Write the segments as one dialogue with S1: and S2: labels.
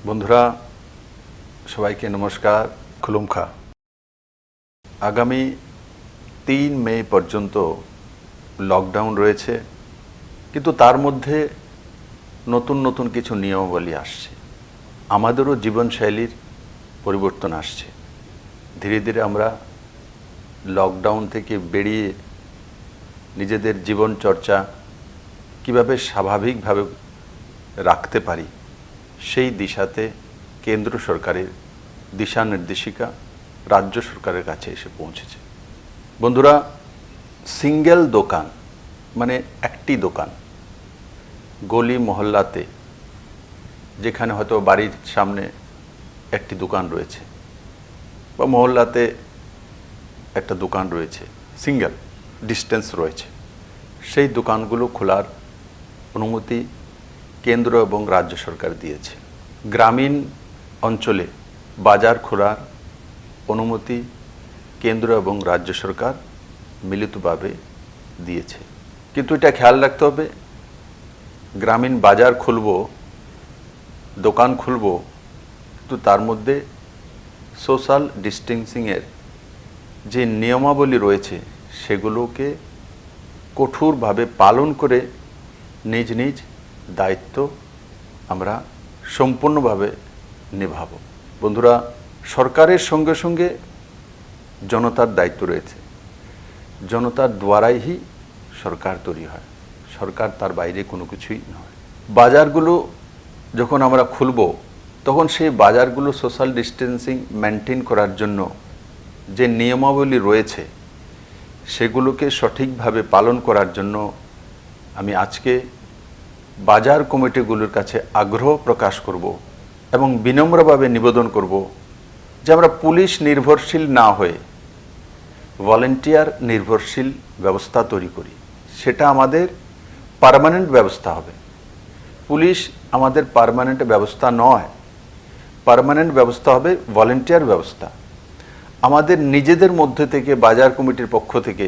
S1: বন্ধুরা সবাইকে নমস্কার, খুলুমখা। আগামী ৩ মে পর্যন্ত লকডাউন রয়েছে, কিন্তু তার মধ্যে নতুন নতুন কিছু নিয়মাবলী আসছে। আমাদেরও জীবনশৈলীর পরিবর্তন আসছে। ধীরে ধীরে আমরা লকডাউন থেকে বেরিয়ে নিজেদের জীবনচর্চা কিভাবে স্বাভাবিকভাবে রাখতে পারি সেই দিশাতে কেন্দ্র সরকারের দিশা নির্দেশিকা রাজ্য সরকারের কাছে এসে পৌঁছেছে। বন্ধুরা, সিঙ্গেল দোকান মানে একটি দোকান গলি মহল্লাতে, যেখানে হয়তো বাড়ির সামনে একটি দোকান রয়েছে বা মহল্লাতে একটা দোকান রয়েছে, সিঙ্গেল ডিস্টেন্স রয়েছে, সেই দোকানগুলো খোলার অনুমতি কেন্দ্র এবং রাজ্য সরকার দিয়েছে। গ্রামীণ অঞ্চলে বাজার খোলার অনুমতি কেন্দ্র এবং রাজ্য সরকার মিলিতভাবে দিয়েছে। কিন্তু এটা খেয়াল রাখতে হবে, গ্রামীণ বাজার খুলব, দোকান খুলব, কিন্তু তার মধ্যে সোশ্যাল ডিস্টেন্সিংয়ের যে নিয়মাবলী রয়েছে সেগুলোকে কঠোরভাবে পালন করে নিজ নিজ দায়িত্ব আমরা সম্পূর্ণভাবে নিভাব। বন্ধুরা, সরকারের সঙ্গে সঙ্গে জনতার দায়িত্ব রয়েছে। জনতার দ্বারাই সরকার তৈরি হয়, সরকার তার বাইরে কোনো কিছুই নয়। বাজারগুলো যখন আমরা খুলব, তখন সেই বাজারগুলো সোশ্যাল ডিস্টেন্সিং মেনটেন করার জন্য যে নিয়মাবলী রয়েছে সেগুলোকে সঠিকভাবে পালন করার জন্য আমি আজকে বাজার কমিটিগুলোর কাছে আগ্রহ প্রকাশ করব এবং বিনম্রভাবে নিবেদন করব যে আমরা পুলিশ নির্ভরশীল না হয়ে ভলেন্টিয়ার নির্ভরশীল ব্যবস্থা তৈরি করি। সেটা আমাদের পার্মানেন্ট ব্যবস্থা হবে। পুলিশ আমাদের পার্মানেন্ট ব্যবস্থা নয়, পার্মানেন্ট ব্যবস্থা হবে ভলেন্টিয়ার ব্যবস্থা। আমাদের নিজেদের মধ্যে থেকে বাজার কমিটির পক্ষ থেকে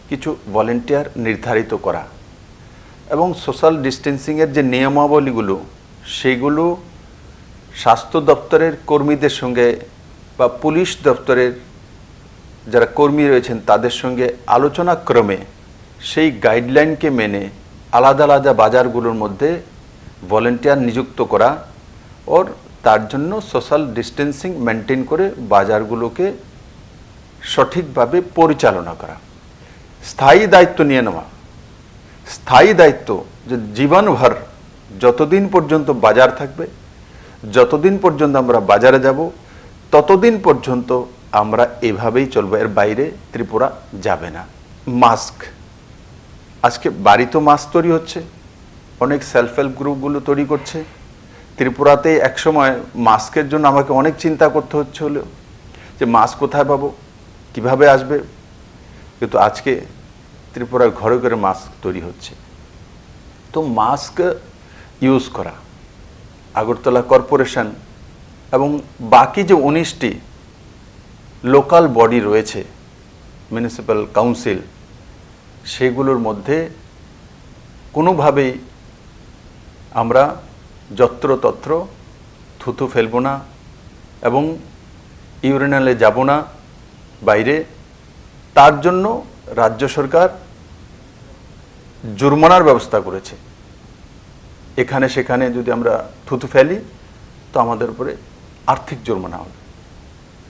S1: কিছু ভলেন্টিয়ার নির্ধারিত করা এবং সোশ্যাল ডিস্টেন্সিংয়ের যে নিয়মাবলীগুলো সেগুলো স্বাস্থ্য দপ্তরের কর্মীদের সঙ্গে বা পুলিশ দপ্তরের যারা কর্মী রয়েছেন তাদের সঙ্গে আলোচনা ক্রমে সেই গাইডলাইনকে মেনে আলাদা আলাদা বাজারগুলোর মধ্যে ভলেন্টিয়ার নিযুক্ত করা ওর তার জন্য সোশ্যাল ডিস্টেন্সিং মেনটেন করে বাজারগুলোকে সঠিকভাবে পরিচালনা করা, স্থায়ী দায়িত্ব নিয়ে নেওয়া। স্থায়ী দায়িত্ব যে জীবনভর যতদিন পর্যন্ত বাজার থাকবে, যতদিন পর্যন্ত আমরা বাজারে যাব, ততদিন পর্যন্ত আমরা এভাবেই চলবো, এর বাইরে ত্রিপুরা যাবে না। মাস্ক, আজকে বাড়িতেও মাস্ক তৈরি হচ্ছে, অনেক সেলফ হেল্প গ্রুপগুলো তৈরি করছে। ত্রিপুরাতে একসময় মাস্কের জন্য আমাকে অনেক চিন্তা করতে হচ্ছিল যে মাস্ক কোথায় পাবো, কিভাবে আসবে, কিন্তু আজকে ত্রিপুরার ঘরে ঘরে মাস্ক তৈরি হচ্ছে। তো মাস্ক ইউজ করা, আগরতলা কর্পোরেশন এবং বাকি যে 19টি লোকাল বডি রয়েছে, মিউনিসিপ্যাল কাউন্সিল, সেগুলোর মধ্যে কোনোভাবেই আমরা যত্রতত্র থুতু ফেলব না এবং ইউরিনালে যাব না বাইরে। তার জন্য রাজ্য সরকার জরিমানার ব্যবস্থা করেছে। এখানে সেখানে যদি আমরা থুতু ফেলি তো আমাদের উপরে আর্থিক জরিমানা হবে।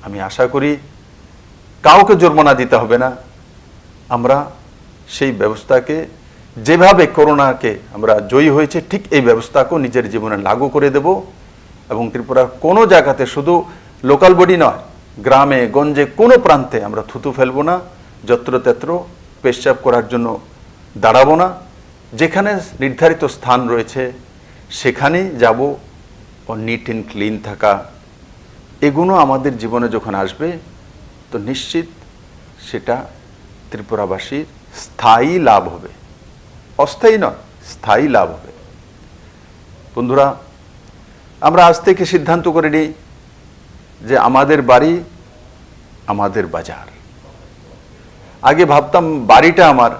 S1: আমি আশা করি কাউকে জরিমানা দিতে হবে না। আমরা সেই ব্যবস্থাকে, যেভাবে করোনাকে আমরা জয়ী হয়েছে ঠিক এই ব্যবস্থাকেও নিজের জীবনে লাগু করে দেব এবং ত্রিপুরার কোনো জায়গাতে, শুধু লোকাল বডি নয়, গ্রামে গঞ্জে কোনো প্রান্তে আমরা থুতু ফেলবো না, যত্রতত্র পেশাব করার জন্য দাঁড়াবো না। যেখানে নির্ধারিত স্থান রয়েছে সেখানেই যাব। ও নিট অ্যান্ড ক্লিন থাকা, এগুলো আমাদের জীবনে যখন আসবে তো নিশ্চিত সেটা ত্রিপুরাবাসীর স্থায়ী লাভ হবে, অস্থায়ী নয়, স্থায়ী লাভ হবে। বন্ধুরা, আমরা আজ থেকে সিদ্ধান্ত করে নিই যে আমাদের বাড়ি আমাদের বাজার। আগে ভাবতাম বাড়িটা আমার,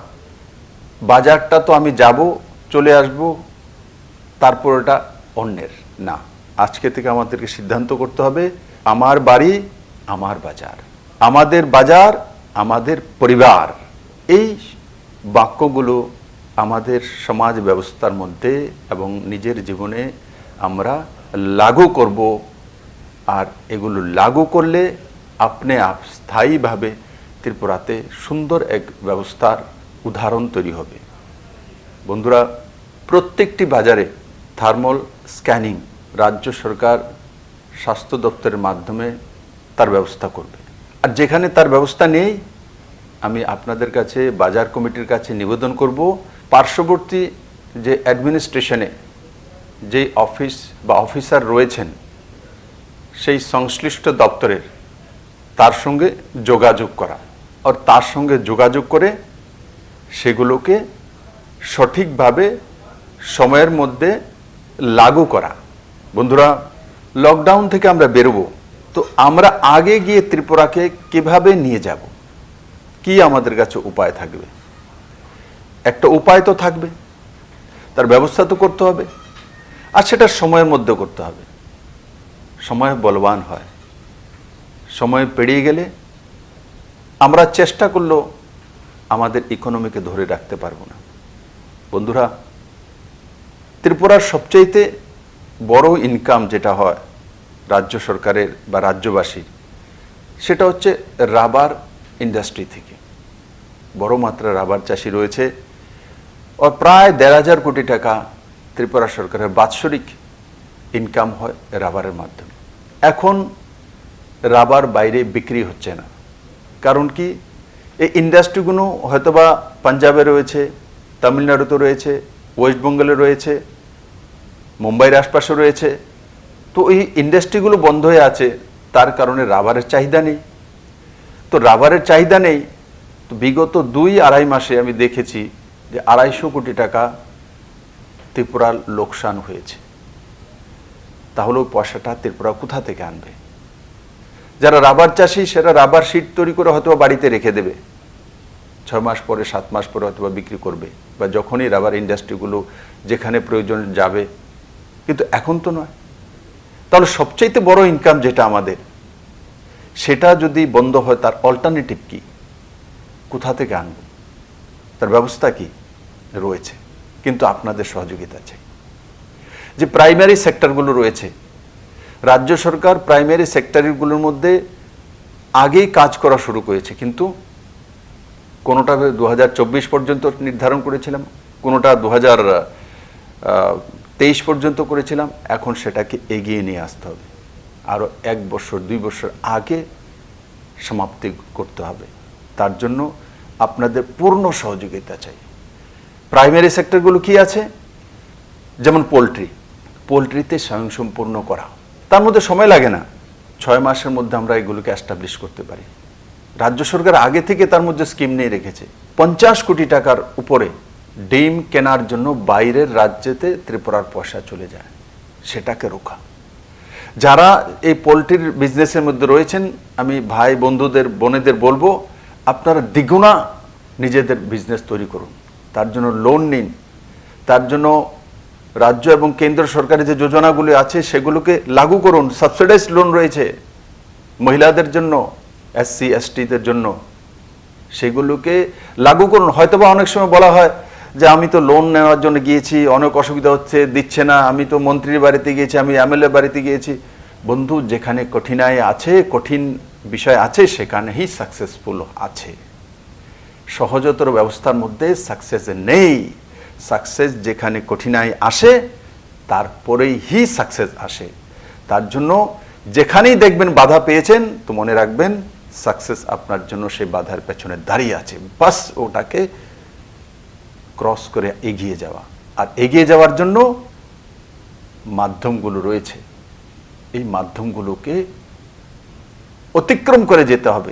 S1: বাজারটা তো আমি যাব, চলে আসব, তারপর ওটা অন্যের। না, আজকে থেকে আমাদেরকে সিদ্ধান্ত করতে হবে, আমার বাড়ি আমার বাজার, আমাদের বাজার আমাদের পরিবার। এই বাক্যগুলো আমাদের সমাজ ব্যবস্থার মধ্যে এবং নিজের জীবনে আমরা লাগু করব। আর এগুলো লাগু করলে আপনি স্থায়ীভাবে ত্রিপুরাতে সুন্দর এক ব্যবস্থার উদাহরণ তৈরি হবে। বন্ধুরা, প্রত্যেকটি বাজারে থার্মাল স্ক্যানিং রাজ্য সরকার স্বাস্থ্য দপ্তরের মাধ্যমে তার ব্যবস্থা করবে। আর যেখানে তার ব্যবস্থা নেই, আমি আপনাদের কাছে বাজার কমিটির কাছে নিবেদন করব, পার্শ্ববর্তী যে অ্যাডমিনিস্ট্রেশনে যে অফিস বা অফিসার রয়েছেন সেই সংশ্লিষ্ট দপ্তরের তার সঙ্গে যোগাযোগ করা, আর তার সঙ্গে যোগাযোগ করে সেগুলোকে সঠিকভাবে সময়ের মধ্যে লাগু করা। বন্ধুরা, লকডাউন থেকে আমরা বেরোবো, তো আমরা আগে গিয়ে ত্রিপুরাকে কিভাবে নিয়ে যাব, কি আমাদের কাছে উপায় থাকবে? একটা উপায় তো থাকবে, তার ব্যবস্থা তো করতে হবে, আর সেটা সময়ের মধ্যে করতে হবে। সময় বলবান হয়, সময় পেরিয়ে গেলে আমরা চেষ্টা করলেও আমাদের ইকোনমিকে ধরে রাখতে পারবো না। বন্ধুরা, ত্রিপুরার সবচাইতে বড় ইনকাম যেটা হয় রাজ্য সরকারের বা রাজ্যবাসীর, সেটা হচ্ছে রাবার ইন্ডাস্ট্রি থেকে। বড় মাত্রার রাবার চাষি রয়েছে, ও প্রায় ১,৫০০ কোটি টাকা ত্রিপুরা সরকারের বাৎসরিক ইনকাম হয় রাবারের মাধ্যমে। এখন রাবার বাইরে বিক্রি হচ্ছে না, কারণ কি? এই ইন্ডাস্ট্রিগুলো হয়তোবা পাঞ্জাবে রয়েছে, তামিলনাড়ুতে রয়েছে, ওয়েস্ট বেঙ্গলে রয়েছে, মুম্বাইয়ের আশপাশে রয়েছে। তো এই ইন্ডাস্ট্রিগুলো বন্ধ হয়ে আছে, তার কারণে রাবারের চাহিদা নেই। তো রাবারের চাহিদা নেই, তো বিগত ২-২.৫ মাসে আমি দেখেছি যে ২৫০ কোটি টাকা ত্রিপুরার লোকসান হয়েছে। তাহলে ওই পয়সাটা ত্রিপুরা কোথা থেকে আনবে? যারা রাবার চাষি, সেটা রাবার শিট তৈরি করে হয়তো বাড়িতে রেখে দেবে, ৬ মাস পরে ৭ মাস পরে হয়তো বিক্রি করবে, বা যখনই রাবার ইন্ডাস্ট্রিগুলো যেখানে প্রয়োজন যাবে। কিন্তু এখন তো নয়। তাহলে সবচাইতে বড় ইনকাম যেটা আমাদের, সেটা যদি বন্ধ হয়, তার অল্টারনেটিভ কি? কোথা থেকে আনব? তার ব্যবস্থা কি রয়েছে? কিন্তু আপনাদের সহযোগিতা চাই। যে প্রাইমারি সেক্টরগুলো রয়েছে, রাজ্য সরকার প্রাইমারি সেক্টরগুলোর মধ্যে আগেই কাজ করা শুরু করেছে, কিন্তু কোনোটা ২০২৪ পর্যন্ত নির্ধারণ করেছিলাম, কোনোটা ২০২৩ পর্যন্ত করেছিলাম। এখন সেটাকে এগিয়ে নিয়ে আসতে হবে, আরও ১ বছর ২ বছর আগে সমাপ্তি করতে হবে। তার জন্য আপনাদের পূর্ণ সহযোগিতা চাই। প্রাইমারি সেক্টরগুলো কি আছে? যেমন পোলট্রিতে স্বয়ংসম্পূর্ণ করা, তার মধ্যে সময় লাগে না, ৬ মাসের মধ্যে আমরা এগুলোকে এস্টাবলিশ করতে পারি। রাজ্য সরকার আগে থেকে তার মধ্যে স্কিম নিয়ে রেখেছে। ৫০ কোটি টাকার উপরে ডিম কেনার জন্য বাইরের রাজ্যেতে ত্রিপুরার পয়সা চলে যায়, সেটাকে রোখা। যারা এই পোলট্রির বিজনেসের মধ্যে রয়েছেন, আমি ভাই বন্ধুদের বোনেদের বলবো, আপনারা দ্বিগুণা নিজেদের বিজনেস তৈরি করুন, তার জন্য লোন নিন। তার জন্য রাজ্য এবং কেন্দ্র সরকারের যে যোজনাগুলি আছে সেগুলোকে লাগু করুন। সাবসিডাইজড লোন রয়েছে মহিলাদের জন্য, SC STদের জন্য, সেগুলোকে লাগু করুন। হয়তোবা অনেক সময় বলা হয় যে আমি তো লোন নেওয়ার জন্য গিয়েছি, অনেক অসুবিধা হচ্ছে, দিচ্ছে না, আমি তো মন্ত্রীর বাড়িতে গিয়েছি, আমি MLA বাড়িতে গিয়েছি। বন্ধু, যেখানে কঠিনাই আছে, কঠিন বিষয় আছে, সেখানেই সাকসেসফুল আছে। সহজতর ব্যবস্থার মধ্যে সাকসেস নেই। সাকসেস যেখানে কঠিনাই আসে, তারপরেই সাকসেস আসে। তার জন্য যেখানেই দেখবেন বাধা পেয়েছেন, তো মনে রাখবেন সাকসেস আপনার জন্য সেই বাধার পেছনে দাঁড়িয়ে আছে। বাস ওটাকে ক্রস করে এগিয়ে যাওয়া। আর এগিয়ে যাওয়ার জন্য মাধ্যমগুলো রয়েছে, এই মাধ্যমগুলোকে অতিক্রম করে যেতে হবে,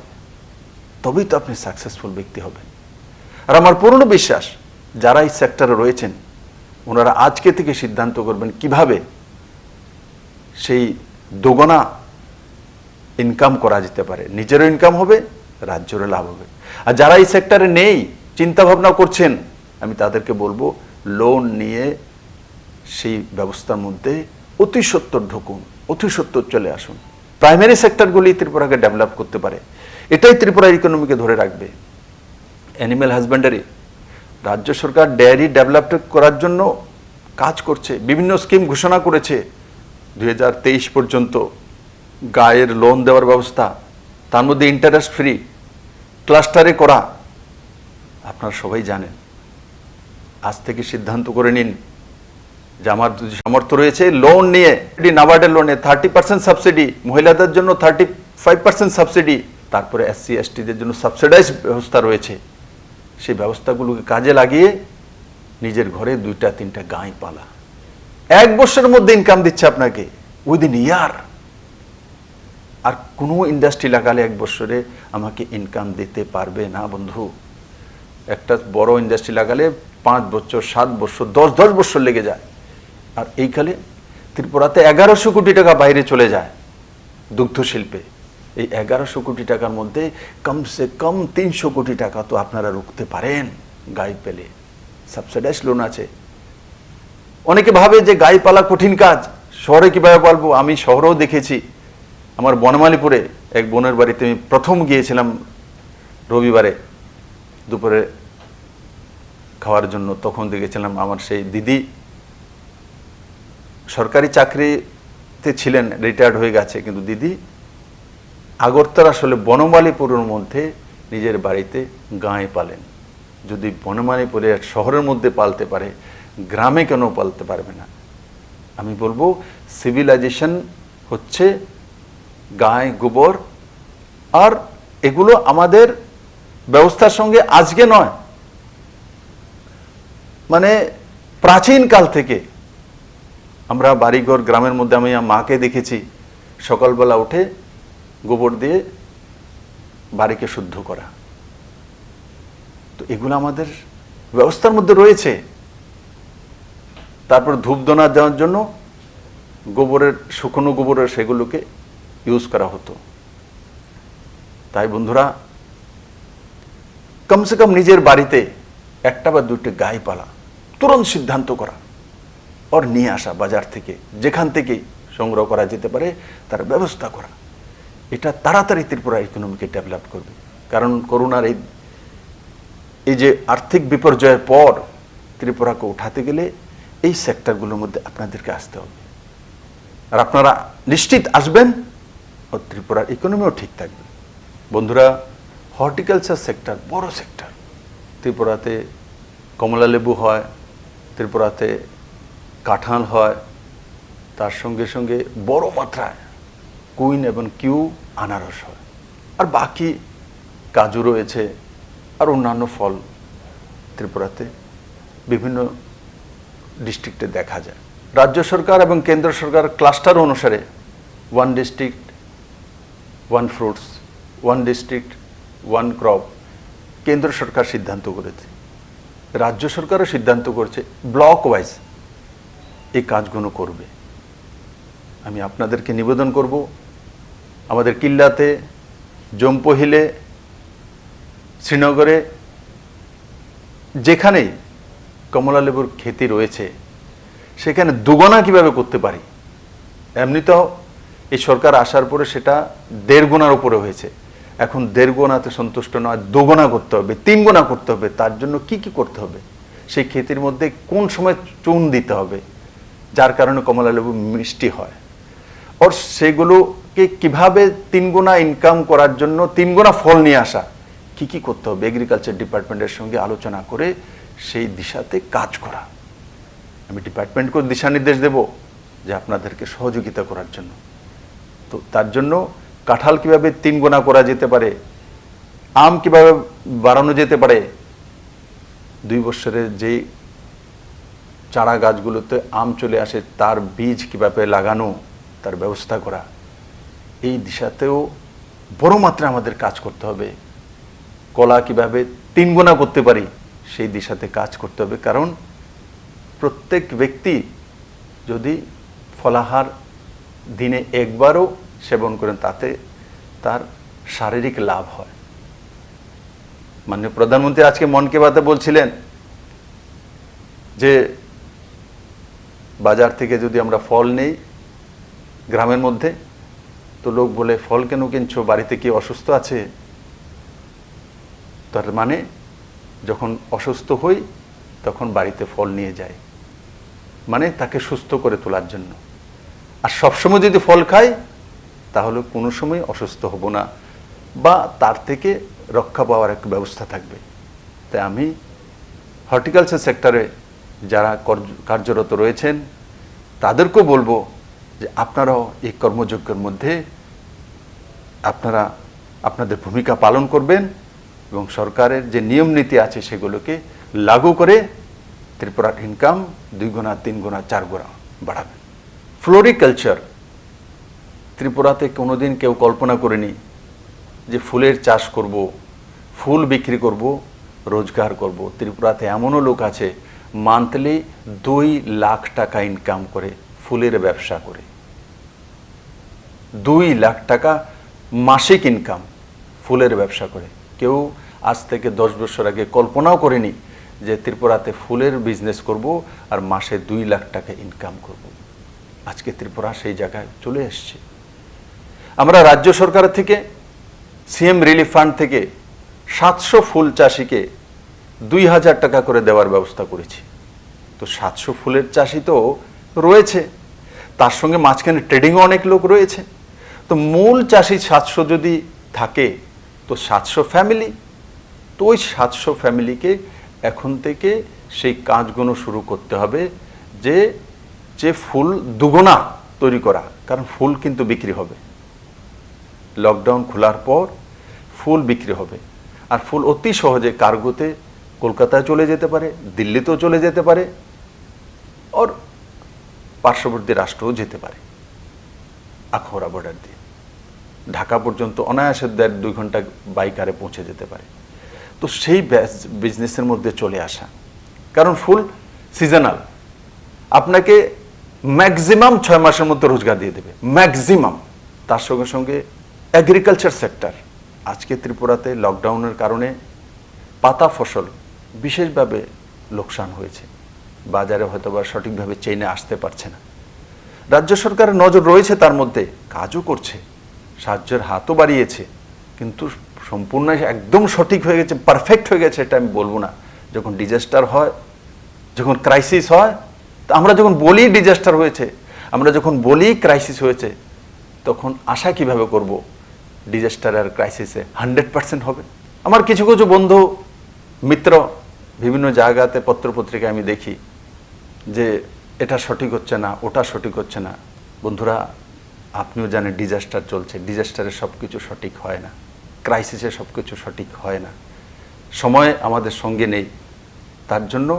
S1: তবেই তো আপনি সাকসেসফুল ব্যক্তি হবেন। আর আমার পূর্ণ বিশ্বাস, যারা এই সেক্টরে রয়েছেন, ওনারা আজকে থেকে সিদ্ধান্ত করবেন কিভাবে সেই দুগুণা ইনকাম করা যেতে পারে। নিজেরও ইনকাম হবে, রাজ্যেরও লাভ হবে। আর যারা এই সেক্টরে নেই, চিন্তা ভাবনা করছেন, আমি তাদেরকে বলবো লোন নিয়ে সেই ব্যবস্থার মধ্যে অতি সত্বর ঢুকুন, অতি সত্বর চলে আসুন। প্রাইমারি সেক্টরগুলি ত্রিপুরাকে ডেভেলপ করতে পারে, এটাই ত্রিপুরার ইকোনমিকে ধরে রাখবে। অ্যানিম্যাল হাজব্যান্ডারি, রাজ্য সরকার ডেয়ারি ডেভেলপ করার জন্য কাজ করছে, বিভিন্ন স্কিম ঘোষণা করেছে। 2023 পর্যন্ত গায়ের লোন দেওয়ার ব্যবস্থা, তার মধ্যে ইন্টারেস্ট ফ্রি, ক্লাস্টারে করা। আপনারা সবাই জানেন। আজ থেকে সিদ্ধান্ত করে নিন যে আমার যদি সামর্থ্য রয়েছে, লোন নিয়ে নাবার্ডের লোনে 30% সাবসিডি, মহিলাদের জন্য 35% সাবসিডি, তারপরে SC STদের জন্য সাবসিডাইজ ব্যবস্থা রয়েছে। সেই ব্যবস্থাগুলোকে কাজে লাগিয়ে নিজের ঘরে 2-3টা গাই পালা। 1 বছরের মধ্যে ইনকাম দিচ্ছে আপনাকে, উইদিন ইয়ার। আর কোনো ইন্ডাস্ট্রি লাগালে 1 বছরে আমাকে ইনকাম দিতে পারবে না বন্ধু। একটা বড় ইন্ডাস্ট্রি লাগালে 5 বছর, 7 বছর, 10 বছর লেগে যায়। আর এইখানে ত্রিপুরাতে 1100 কোটি টাকা বাইরে চলে যায় দুগ্ধ শিল্পে। এই 1100 কোটি টাকার মধ্যে কমসে কম 300 কোটি টাকা তো আপনারা রুখতে পারেন গাই পেলে। সাবসিডাইজ লোন আছে। অনেকে ভাবে যে গাই পালা কঠিন কাজ, শহরে কিভাবে পালবো। আমি শহরেও দেখেছি। আমার বনমালীপুরে এক বোনের বাড়িতে আমি প্রথম গিয়েছিলাম রবিবারে দুপুরে খাওয়ার জন্য। তখন দেখেছিলাম আমার সেই দিদি সরকারি চাকরিতে ছিলেন, রিটায়ার্ড হয়ে গেছে, কিন্তু দিদি আগরতলা আসলে বনমালীপুরের মধ্যে নিজের বাড়িতে গাই পালেন। যদি বনমালীপুরে শহরের মধ্যে পালতে পারে, গ্রামে কেন পালতে পারবে না? আমি বলবো সিভিলাইজেশন হচ্ছে গাই, গোবর, আর এগুলো আমাদের ব্যবস্থার সঙ্গে আজকে নয়, মানে প্রাচীন কাল থেকে আমরা বাড়িঘর গ্রামের মধ্যে, আমি মাকে দেখেছি সকালবেলা উঠে গোবর দিয়ে বাড়িকে শুদ্ধ করা। তো এগুলো আমাদের ব্যবস্থার মধ্যে রয়েছে। তারপর ধূপধনা দেওয়ার জন্য গোবরের, শুকনো গোবরের সেগুলোকে ইউজ করা হতো। তাই বন্ধুরা, কমসে কম নিজের বাড়িতে 1টা বা 2টা গাই পালা, তুরন্ত সিদ্ধান্ত করা, আর নিয়ে আসা বাজার থেকে, যেখান থেকে সংগ্রহ করা যেতে পারে তার ব্যবস্থা করা। এটা তাড়াতাড়ি ত্রিপুরা ইকোনমিকে ডেভেলপ করবে। কারণ করোনার এই যে আর্থিক বিপর্যয়ের পর ত্রিপুরাকে উঠাতে গেলে এই সেক্টরগুলোর মধ্যে আপনাদেরকে আসতে হবে। আর আপনারা নিশ্চিত আসবেন, ও ত্রিপুরার ইকোনমিও ঠিক থাকবে। বন্ধুরা, হর্টিকালচার সেক্টর বড় সেক্টর। ত্রিপুরাতে কমলা লেবু হয়, ত্রিপুরাতে কাঁঠাল হয়, তার সঙ্গে সঙ্গে বড় মাত্রায় কুইন এবং কিউ আনারস হয়, আর বাকি কাজু রয়েছে, আর অন্যান্য ফল ত্রিপুরাতে বিভিন্ন ডিস্ট্রিক্টে দেখা যায়। রাজ্য সরকার এবং কেন্দ্র সরকার ক্লাস্টার অনুসারে 1 ডিস্ট্রিক্ট 1 ফ্রুটস, 1 ডিস্ট্রিক্ট 1 ক্রপ কেন্দ্র সরকার সিদ্ধান্ত করেছে। রাজ্য সরকারও সিদ্ধান্ত করছে ব্লক ওয়াইজ এই কাজগুলো করবে। আমি আপনাদেরকে নিবেদন করব, আমাদের কিল্লাতে, জম্পহিলে, শ্রীনগরে যেখানেই কমলা লেবুর খেতি রয়েছে সেখানে দুগুণা কিভাবে করতে পারি। এমনিতেও এই সরকার আসার পরে সেটা 1.5 গুণার উপরে হয়েছে। এখন 1.5 গুণাতে সন্তুষ্ট নয়, 2 গুণা করতে হবে, 3 গুণা করতে হবে। তার জন্য কি কি করতে হবে, সেই খেতির মধ্যে কোন সময় চুন দিতে হবে যার কারণে কমলা লেবু মিষ্টি হয়, আর সেগুলোকে কিভাবে 3 গুণা ইনকাম করার জন্য 3 গুণা ফল নিয়ে আসা, কি কি করতে হবে, এগ্রিকালচার ডিপার্টমেন্টের সঙ্গে আলোচনা করে সেই দিশাতে কাজ করা। আমি ডিপার্টমেন্টকে দিশা নির্দেশ দেব যে আপনাদেরকে সহযোগিতা করার জন্য। তো তার জন্য কাঁঠাল কিভাবে 3 গুণা করা যেতে পারে, আম কিভাবে বাড়ানো যেতে পারে, 2 বছরের যেই চারা গাছগুলোতে আম চলে আসে তার বীজ কিভাবে লাগানো, তার ব্যবস্থা করা, এই দিশাতেও বড় মাত্রায় আমাদের কাজ করতে হবে। কলা কিভাবে 3 গুণা করতে পারি সেই দিশাতে কাজ করতে হবে। কারণ প্রত্যেক ব্যক্তি যদি ফলাহার দিনে একবারও সেবন করেন তাতে তার শারীরিক লাভ হয়। মাননীয় প্রধানমন্ত্রী আজকে মন কি বাতে বলছিলেন যে বাজার থেকে যদি আমরা ফল নেই গ্রামের মধ্যে। তো লোক বলে ফল কেন কিনছো, বাড়িতে কি অসুস্থ আছে? তার মানে যখন অসুস্থ হই তখন বাড়িতে ফল নিয়ে যায়, মানে তাকে সুস্থ করে তোলার জন্য। আর সবসময় যদি ফল খাই তাহলে কোনো সময় অসুস্থ হব না, বা তার থেকে রক্ষা পাওয়ার একটা ব্যবস্থা থাকবে। তাই আমি হর্টিকালচার সেক্টরে যারা কার্যরত রয়েছেন তাদেরকেও বলবো যে আপনারাও এই কর্মযজ্ঞের মধ্যে আপনারা আপনাদের ভূমিকা পালন করবেন এবং সরকারের যে নিয়ম নীতি আছে সেগুলোকে লাগু করে ত্রিপুরার ইনকাম 2 গুণা 3 গুণা 4 গুণা বাড়াবেন। ফ্লোরিকালচার ত্রিপুরাতে কোনোদিন কেউ কল্পনা করেনি যে ফুলের চাষ করব, ফুল বিক্রি করব, রোজগার করব। ত্রিপুরাতে এমনও লোক আছে মান্থলি 2 লাখ টাকা ইনকাম করে ফুলের ব্যবসা করে। 2 লাখ টাকা মাসিক ইনকাম ফুলের ব্যবসা করে। কেউ আজ থেকে 10 বছর আগে কল্পনাও করেনি যে ত্রিপুরাতে ফুলের বিজনেস করব আর মাসে 2 লাখ টাকা ইনকাম করব। আজকে ত্রিপুরা সেই জায়গায় চলে এসছে। আমরা রাজ্য সরকার থেকে সিএম রিলিফ ফান্ড থেকে 700 ফুল চাষিকে 2000 টাকা করে দেওয়ার ব্যবস্থা করেছি। তো 700 ফুলের চাষি তো রয়েছে, তার সঙ্গে মাঝখানে ট্রেডিংও অনেক লোক রয়েছে। তো মূল চাষি 700 যদি থাকে তো 700 ফ্যামিলি, তো ওই 700 ফ্যামিলিকে এখন থেকে সেই কাজগুলো শুরু করতে হবে যে যে ফুল দুগুণা তৈরি করা, কারণ ফুল কিন্তু বিক্রি হবে। লকডাউন খোলার পর ফুল বিক্রি হবে, আর ফুল অতি সহজে কার্গোতে কলকাতায় চলে যেতে পারে, দিল্লিতেও চলে যেতে পারে, আর পার্শ্ববর্তী রাষ্ট্রও যেতে পারে। আখাউড়া বর্ডার দিয়ে ঢাকা পর্যন্ত অনায়াসে 1.5-2 ঘন্টা বাইকারে পৌঁছে যেতে পারে। তো সেই বিজনেসের মধ্যে চলে আসা, কারণ ফুল সিজনাল, আপনাকে ম্যাক্সিমাম 6 মাসের মধ্যে রোজগার দিয়ে দেবে, ম্যাক্সিমাম। তার সঙ্গে সঙ্গে এগ্রিকালচার সেক্টর, আজকে ত্রিপুরাতে লকডাউনের কারণে পাতা ফসল বিশেষভাবে লোকসান হয়েছে, বাজারে হয়তো বা সঠিকভাবে চেইনে আসতে পারছে না। রাজ্য সরকারের নজর রয়েছে, তার মধ্যে কাজও করছে, সাহায্যের হাতও বাড়িয়েছে, কিন্তু সম্পূর্ণ একদম সঠিক হয়ে গেছে, পারফেক্ট হয়ে গেছে এটা আমি বলবো না। যখন ডিজাস্টার হয়, যখন ক্রাইসিস হয়, তা আমরা যখন বলি ডিজাস্টার হয়েছে, আমরা যখন বলি ক্রাইসিস হয়েছে, তখন আশা কিভাবে করব ডিজাস্টার আর ক্রাইসিসে 100% হবে। আমার কিছু কিছু বন্ধু মিত্র বিভিন্ন জায়গাতে পত্রপত্রিকায় আমি দেখি যে এটা সঠিক হচ্ছে না, ওটা সঠিক হচ্ছে না। বন্ধুরা, আপনিও জানেন ডিজাস্টার চলছে, ডিজাস্টারে সব কিছু সঠিক হয় না, ক্রাইসিসে সব কিছু সঠিক হয় না, সময় আমাদের সঙ্গে নেই। তার জন্য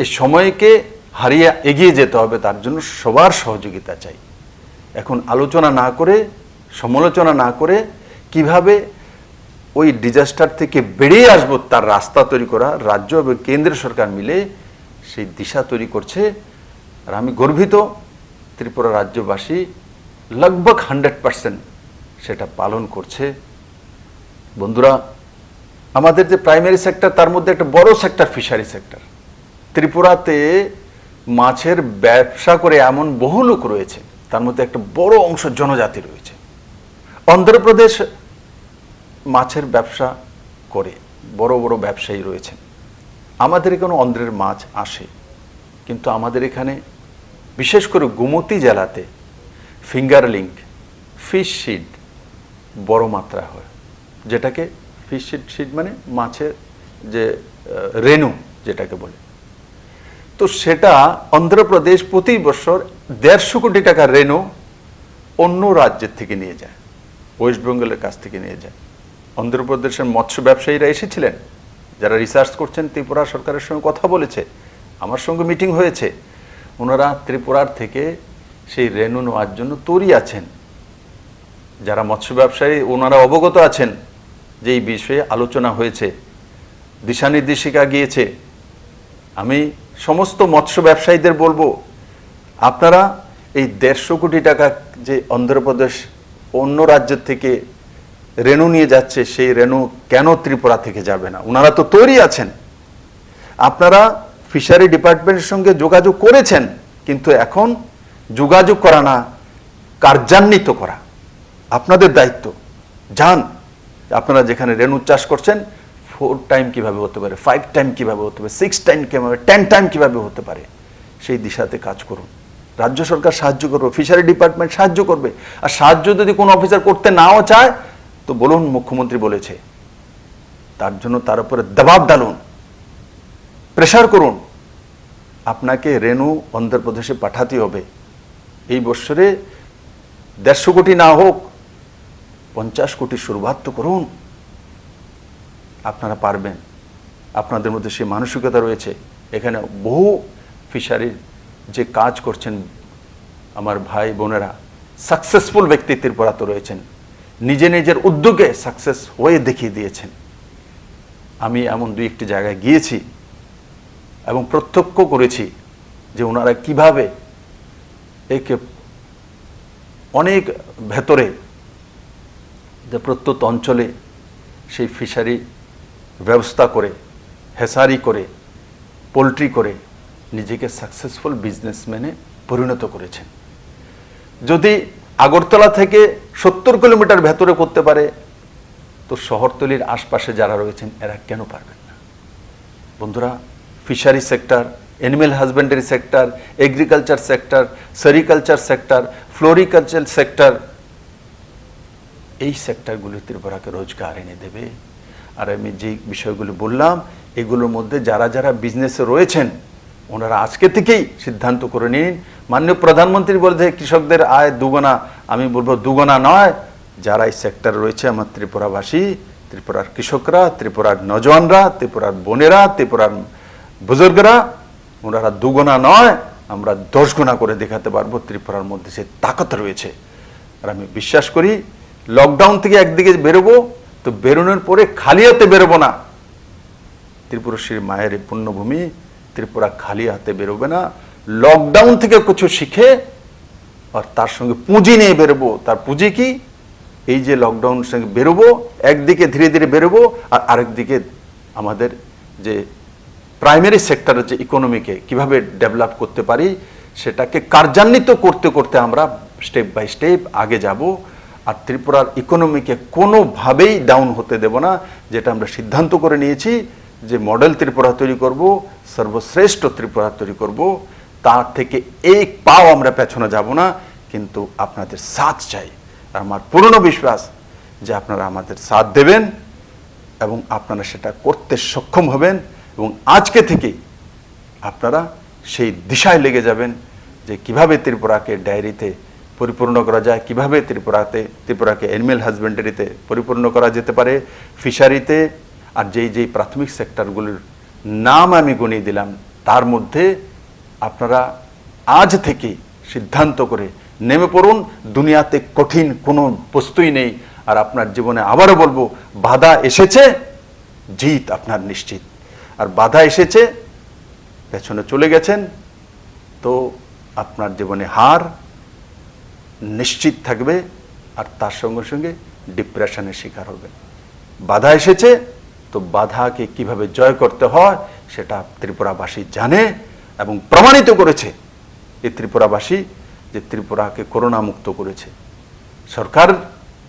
S1: এই সময়কে হারিয়ে এগিয়ে যেতে হবে, তার জন্য সবার সহযোগিতা চাই। এখন আলোচনা না করে, সমালোচনা না করে কিভাবে ওই ডিজাস্টার থেকে বেরিয়ে আসবো তার রাস্তা তৈরি করা, রাজ্য এবং কেন্দ্রীয় সরকার মিলে সেই দিশা তৈরি করছে। আর আমি গর্বিত ত্রিপুরা রাজ্যবাসী লগভগ 100% সেটা পালন করছে। বন্ধুরা, আমাদের যে প্রাইমারি সেক্টর, তার মধ্যে একটা বড় সেক্টর ফিশারি সেক্টর। ত্রিপুরাতে মাছের ব্যবসা করে এমন বহু লোক রয়েছে, তার মধ্যে একটা বড় অংশ জনজাতি রয়েছে। অন্ধ্রপ্রদেশ মাছের ব্যবসা করে বড় বড় ব্যবসায়ী রয়েছেন। আমাদের এখানে অন্ধ্রের মাছ আসে, কিন্তু আমাদের এখানে বিশেষ করে গোমতী জেলাতে ফিঙ্গারলিং ফিশ সিড বড় মাত্রায় হয়, যেটাকে ফিশ সিড মানে মাছের যে রেনু যেটাকে বলে। তো সেটা অন্ধ্রপ্রদেশ প্রতি বছর 150 কোটি টাকার রেনু অন্য রাজ্যের থেকে নিয়ে যায়, ওয়েস্ট বেঙ্গলের কাছ থেকে নিয়ে যায়। অন্ধ্রপ্রদেশের মৎস্য ব্যবসায়ীরা এসেছিলেন, যারা রিসার্চ করছেন, ত্রিপুরা সরকারের সঙ্গে কথা বলেছে, আমার সঙ্গে মিটিং হয়েছে। ওনারা ত্রিপুরার থেকে সেই রেনু নেওয়ার জন্য তৈরি আছেন। যারা মৎস্য ব্যবসায়ী ওনারা অবগত আছেন যে এই বিষয়ে আলোচনা হয়েছে, দিশানির্দেশিকা গিয়েছে। আমি সমস্ত মৎস্য ব্যবসায়ীদের বলবো, আপনারা এই 150 কোটি টাকা যে অন্ধ্রপ্রদেশ অন্য রাজ্যের থেকে রেনু নিয়ে যাচ্ছে, সেই রেনু কেন ত্রিপুরা থেকে যাবে না? ওনারা তো তৈরি আছেন। আপনারা ফিশারি ডিপার্টমেন্টের সঙ্গে যোগাযোগ করেছেন, কিন্তু এখন যোগাযোগ করা না, কার্যান্বিত করা আপনাদের দায়িত্ব। যান, আপনারা যেখানে রেণু চাষ করছেন 4 টাইম কিভাবে হতে পারে, 5 টাইম কিভাবে হতে পারে, 6 টাইম কিভাবে, 10 টাইম কিভাবে হতে পারে, সেই দিশাতে কাজ করুন। রাজ্য সরকার সাহায্য করবে, ফিশারি ডিপার্টমেন্ট সাহায্য করবে। আর সাহায্য যদি কোনো অফিসার করতে নাও চায় তো বলুন মুখ্যমন্ত্রী বলেছে, তার জন্য তার উপরে দবাব ডালুন, প্রেসার করুন। আপনাকে রেণু অন্ধ্রপ্রদেশে পাঠাতে হবে। এই বছরে 150 কোটি না হোক 50 কোটি শুরুয়াত তো করুন। আপনারা পারবেন, আপনাদের মধ্যে সেই মানসিকতা রয়েছে। এখানে বহু ফিশারির যে কাজ করছেন আমার ভাই বোনেরা, সাকসেসফুল ব্যক্তি ত্রিপুরাতে রয়েছেন, নিজের উদ্যোগে সাকসেস হয়ে দেখিয়ে দিয়েছেন। আমি এমন 2-1টি জায়গায় গিয়েছি এবং প্রত্যক্ষ করেছি যে ওনারা কিভাবে একে অনেক ভেতরে যে প্রত্যন্ত অঞ্চলে সেই ফিশারি ব্যবস্থা করে, হেসারি করে, পোলট্রি করে নিজেকে সাকসেসফুল বিজনেসম্যানে পরিণত করেছেন। যদি আগরতলা থেকে 70 কিলোমিটার ভেতরে করতে পারে তো শহরতলির আশপাশে যারা রয়েছেন এরা কেন পারবেন না? বন্ধুরা, fishery sector, animal husbandry sector, agriculture sector, sericulture sector, floriculture sector, এই সেক্টরগুলি ত্রিপুরাকে রোজগার এনে দেবে। আর আমি যে বিষয়গুলো বললাম এগুলোর মধ্যে যারা যারা বিজনেসে রয়েছেন ওনারা আজকে থেকেই সিদ্ধান্ত করে নিন। মাননীয় প্রধানমন্ত্রী বলছে কৃষকদের আয় দুগুণা, আমি বলবো দুগুণা নয়, যারা এই সেক্টরে রয়েছে আমার ত্রিপুরাবাসী, ত্রিপুরার কৃষকরা, ত্রিপুরার নজওয়ানরা, ত্রিপুরার বোনেরা, ত্রিপুরার বুজুর্গরা, ওনারা দুগুণা নয়, আমরা 10 গুণা করে দেখাতে পারবো। ত্রিপুরার মধ্যে সে তাকত রয়েছে। আর আমি বিশ্বাস করি লকডাউন থেকে একদিকে বেরোবো তো বেরোনোর পরে খালি হাতে বেরোবো না। ত্রিপুরাশ্রী মায়ের পুণ্যভূমি, ত্রিপুরা খালি হাতে বেরোবে না। লকডাউন থেকে কিছু শিখে আর তার সঙ্গে পুঁজি নিয়ে বেরোবো। তার পুঁজি কি? এই যে লকডাউন সঙ্গে বেরোবো, একদিকে ধীরে ধীরে বেরোবো আর আরেকদিকে আমাদের যে প্রাইমারি সেক্টরের যে ইকোনমিকে কিভাবে ডেভেলপ করতে পারি সেটাকে কার্যান্বিত করতে করতে আমরা স্টেপ বাই স্টেপ আগে যাব। আর ত্রিপুরার ইকোনমিকে কোনোভাবেই ডাউন হতে দেব না। যেটা আমরা সিদ্ধান্ত করে নিয়েছি যে মডেল ত্রিপুরা তৈরি করব, সর্বশ্রেষ্ঠ ত্রিপুরা তৈরি করব, তার থেকে এক পাও আমরা পেছনে যাব না। কিন্তু আপনাদের সাথ চাই। আর আমার পূর্ণ বিশ্বাস যে আপনারা আমাদের সাথ দেবেন এবং আপনারা সেটা করতে সক্ষম হবেন এবং আজকে থেকেই আপনারা সেই দিশায় লেগে যাবেন যে কিভাবে ত্রিপুরাকে ডায়েরিতে পরিপূর্ণ করা যায়, কিভাবে ত্রিপুরাকে অ্যানিম্যাল হাজবেন্ডারিতে পরিপূর্ণ করা যেতে পারে, ফিশারিতে। আর যেই প্রাথমিক সেক্টরগুলির নাম আমি গুনিয়ে দিলাম তার মধ্যে আপনারা আজ থেকে সিদ্ধান্ত করে নেমে পড়ুন। দুনিয়াতে কঠিন কোনো বস্তুই নেই। আর আপনার জীবনে আবারও বলবো, বাধা এসেছে, জিত আপনার নিশ্চিত। আর বাধা এসেছে, পেছনে চলে গেছেন তো আপনার জীবনে হার নিশ্চিত থাকবে। আর তার সঙ্গে সঙ্গে ডিপ্রেশনের শিকার হবে। বাধা এসেছে তো বাধাকে কিভাবে জয় করতে হয় সেটা ত্রিপুরাবাসী জানে এবং প্রমাণিত করেছে এই ত্রিপুরাবাসী যে ত্রিপুরাকে করোনা মুক্ত করেছে। সরকার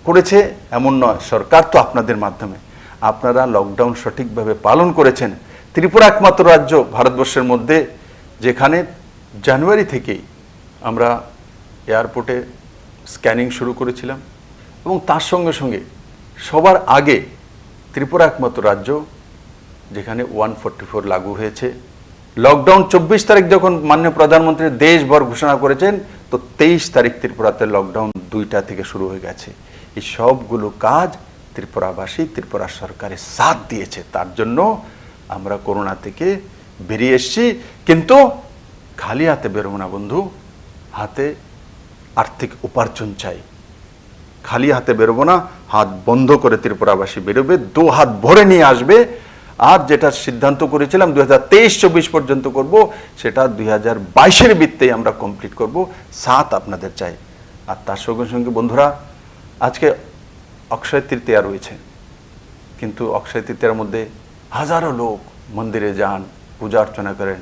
S1: করেছে এমন নয়, সরকার তো আপনাদের মাধ্যমে। আপনারা লকডাউন সঠিকভাবে পালন করেছেন। ত্রিপুরা একমাত্র রাজ্য ভারতবর্ষের মধ্যে যেখানে জানুয়ারি থেকেই আমরা এয়ারপোর্টে স্ক্যানিং শুরু করেছিলাম এবং তার সঙ্গে সঙ্গে সবার আগে ত্রিপুরা একমাত্র রাজ্য যেখানে 144 লাগু হয়েছে। লকডাউন 24 তারিখ যখন মাননীয় প্রধানমন্ত্রী দেশভর ঘোষণা করেছেন তো 23 তারিখ ত্রিপুরাতে লকডাউন 2টা থেকে শুরু হয়ে গেছে। এই সবগুলো কাজ ত্রিপুরাবাসী, ত্রিপুরা সরকারের সাথ দিয়েছে। তার জন্য আমরা করোনা থেকে বেরিয়ে এসেছি। কিন্তু খালি হাতে বেরোবো না বন্ধু, হাতে আর্থিক উপার্জন চাই। খালি হাতে বেরোবো না, হাত বন্ধ করে ত্রিপুরাবাসী বেরোবে, 2 হাত ভরে নিয়ে আসবে। আর যেটা সিদ্ধান্ত করেছিলাম 2023-24 পর্যন্ত করব, সেটা 2022-এর ভিত্তিতে আমরা কমপ্লিট করব। সাথ আপনাদের চাই। আর তার সঙ্গে সঙ্গে বন্ধুরা, আজকে অক্ষয় তৃতীয়া রয়েছে, কিন্তু অক্ষয় তৃতীয়ার মধ্যে হাজারো লোক মন্দিরে যান, পূজা অর্চনা করেন,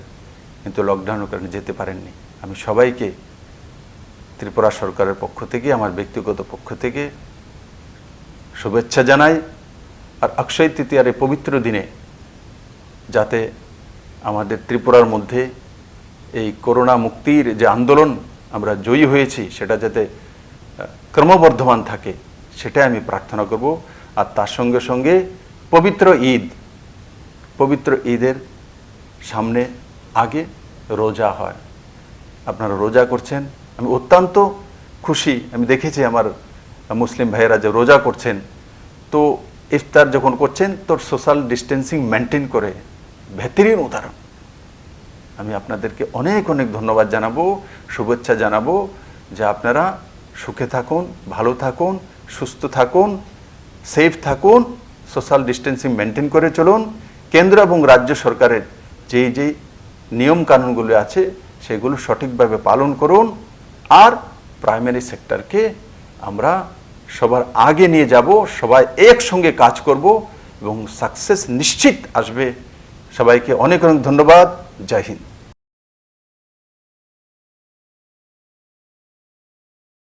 S1: কিন্তু লকডাউনের কারণে যেতে পারেননি। আমি সবাইকে ত্রিপুরা সরকারের পক্ষ থেকে, আমার ব্যক্তিগত পক্ষ থেকে শুভেচ্ছা জানাই। আর অক্ষয় তৃতীয়ার এই পবিত্র দিনে যাতে আমাদের ত্রিপুরার মধ্যে এই করোনা মুক্তির যে আন্দোলন আমরা জয়ী হয়েছি সেটা যাতে ক্রমবর্ধমান থাকে সেটাই আমি প্রার্থনা করব। আর তার সঙ্গে সঙ্গে পবিত্র ঈদের সামনে আগে রোজা হয়, আপনারা রোজা করছেন, আমি অত্যন্ত খুশি। আমি দেখেছি আমার মুসলিম ভাইয়েরা যে রোজা করছেন, তো ইফতার যখন করছেন তো সোশ্যাল ডিস্টেন্সিং মেনটেন করে, বেহতরিন উদাহরণ। আমি আপনাদেরকে অনেক অনেক ধন্যবাদ জানাবো, শুভেচ্ছা জানাবো যে আপনারা সুখে থাকুন, ভালো থাকুন, সুস্থ থাকুন, সেফ থাকুন, সোশ্যাল ডিস্টেন্সিং মেনটেন করে চলুন। কেন্দ্র এবং রাজ্য সরকারের যেই নিয়ম কানুনগুলো আছে সেগুলো সঠিকভাবে পালন করুন। আর প্রাইমারি সেক্টরকে আমরা সবার আগে নিয়ে যাব, সবাই একসঙ্গে কাজ করব এবং সাকসেস নিশ্চিত আসবে। সবাইকে অনেক অনেক ধন্যবাদ। জয় হিন্দ।